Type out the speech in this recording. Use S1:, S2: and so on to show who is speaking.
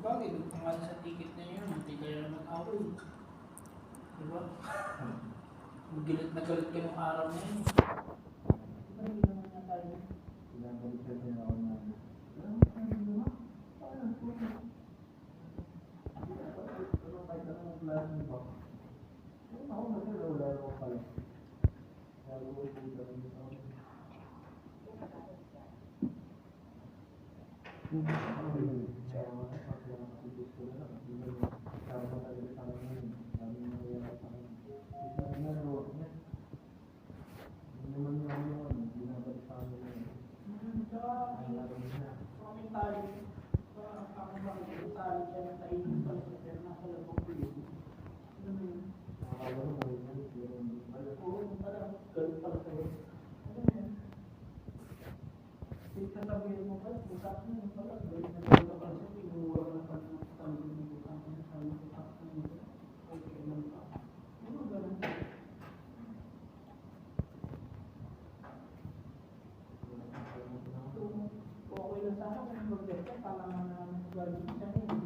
S1: Bagay, doon pa nga sa ticket na yun, hindi kayo mag-away. Diba? Galit na galit ka nung araw na yun. Diba, hindi naman na tayo.
S2: Pinabalikan niya ako na. Kahit anong klase ng box. Ako wala ko pala. Lalo ko po dami sa akin.
S1: Sasabihin mo ba, bukas mo yung pala, galit na galit ka pala siya, pinuha ka ng pagkakamit ng bukas mo, sabi ko pa sa nito, ay kailan pa. Ano ganun? Okay lang sa akin, kung mag-get ka, pala nga namin galit siya.